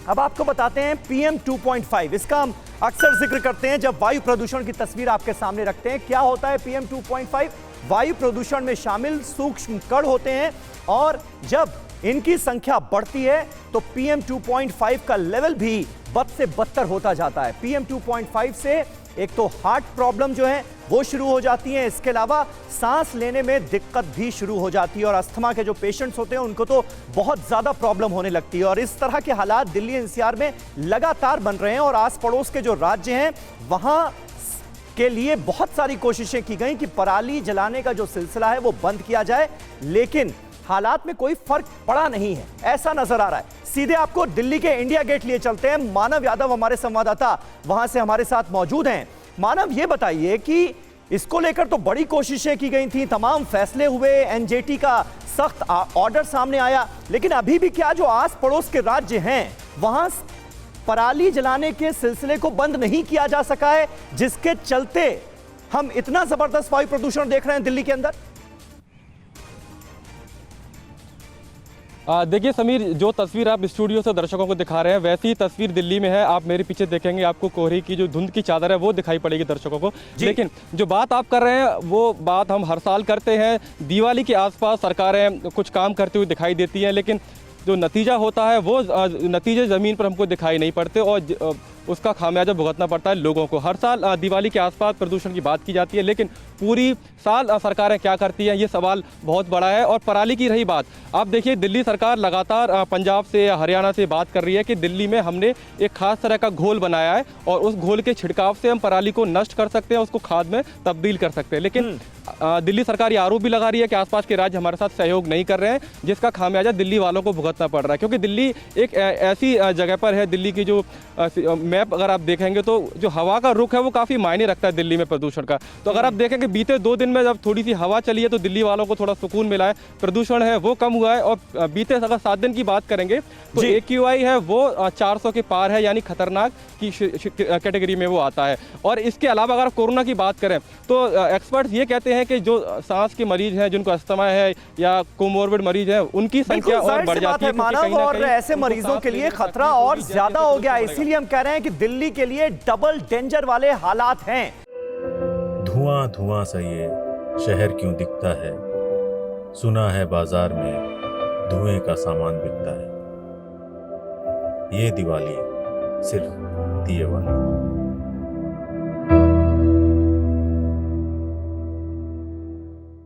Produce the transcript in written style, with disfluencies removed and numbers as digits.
अब आपको बताते हैं PM 2.5। इसका हम अक्सर जिक्र करते हैं जब वायु प्रदूषण की तस्वीर आपके सामने रखते हैं। क्या होता है PM 2.5? वायु प्रदूषण में शामिल सूक्ष्म कण होते हैं और जब इनकी संख्या बढ़ती है तो PM 2.5 का लेवल भी बद से बदतर होता जाता है। PM 2.5 से एक तो हार्ट प्रॉब्लम जो है वो शुरू हो जाती है, इसके अलावा सांस लेने में दिक्कत भी शुरू हो जाती है और अस्थमा के जो पेशेंट्स होते हैं उनको तो बहुत ज्यादा प्रॉब्लम होने लगती है। और इस तरह के हालात दिल्ली एनसीआर में लगातार बन रहे हैं और आस पड़ोस के जो राज्य हैं वहां के लिए बहुत सारी कोशिशें की गई कि पराली जलाने का जो सिलसिला है वो बंद किया जाए, लेकिन हालात में कोई फर्क पड़ा नहीं है, ऐसा नजर आ रहा है। सीधे आपको दिल्ली के इंडिया गेट लिए चलते हैं। मानव यादव हमारे संवाददाता वहां से हमारे साथ मौजूद हैं। मानव, ये बताइए कि इसको लेकर तो बड़ी कोशिशें की गई थी, तमाम फैसले हुए, एनजीटी का सख्त ऑर्डर सामने आया, लेकिन अभी भी क्या जो आस पड़ोस के राज्य हैं वहां पराली जलाने के सिलसिले को बंद नहीं किया जा सका है, जिसके चलते हम इतना जबरदस्त वायु प्रदूषण देख रहे हैं दिल्ली के अंदर? देखिए समीर, जो तस्वीर आप स्टूडियो से दर्शकों को दिखा रहे हैं वैसी तस्वीर दिल्ली में है। आप मेरे पीछे देखेंगे, आपको कोहरे की जो धुंध की चादर है वो दिखाई पड़ेगी दर्शकों को। लेकिन जो बात आप कर रहे हैं वो बात हम हर साल करते हैं। दिवाली के आसपास सरकारें कुछ काम करते हुए दिखाई देती हैं, लेकिन जो नतीजा होता है वो नतीजे ज़मीन पर हमको दिखाई नहीं पड़ते और उसका खामियाजा भुगतना पड़ता है लोगों को। हर साल दिवाली के आसपास प्रदूषण की बात की जाती है, लेकिन पूरी साल सरकारें क्या करती हैं ये सवाल बहुत बड़ा है। और पराली की रही बात, आप देखिए दिल्ली सरकार लगातार पंजाब से हरियाणा से बात कर रही है कि दिल्ली में हमने एक खास तरह का घोल बनाया है और उस घोल के छिड़काव से हम पराली को नष्ट कर सकते हैं, उसको खाद में तब्दील कर सकते हैं। लेकिन दिल्ली सरकार ये आरोप भी लगा रही है कि आसपास के राज्य हमारे साथ सहयोग नहीं कर रहे हैं, जिसका खामियाजा दिल्ली वालों को भुगतना पड़ रहा है। क्योंकि दिल्ली एक ऐसी जगह पर है, दिल्ली की जो मैप अगर आप देखेंगे तो जो हवा का रुख है वो काफ़ी मायने रखता है दिल्ली में प्रदूषण का। तो अगर आप देखेंगे बीते 2 दिन में जब थोड़ी सी हवा चली है तो दिल्ली वालों को थोड़ा सुकून मिला है, प्रदूषण है वो कम हुआ है। और बीते अगर 7 दिन की बात करेंगे तो AQI है वो 400 के पार है, यानी खतरनाक की कैटेगरी में वो आता है। और इसके अलावा अगर कोरोना की बात करें तो एक्सपर्ट्स ये कहते हैं कि जो सांस के मरीज हैं, जिनको अस्थमा है या कोमोर्बिड मरीज हैं, उनकी संख्या और बढ़ जाती है। मानव, और ऐसे मरीजों के लिए खतरा और ज्यादा हो गया, इसीलिए हम कह रहे हैं कि दिल्ली के लिए डबल डेंजर वाले हालात हैं। धुआं धुआं सा ये शहर क्यों दिखता है, सुना है बाजार में धुएं का सामान बिकता है, ये दिवाली सिर्फ दिए वाली।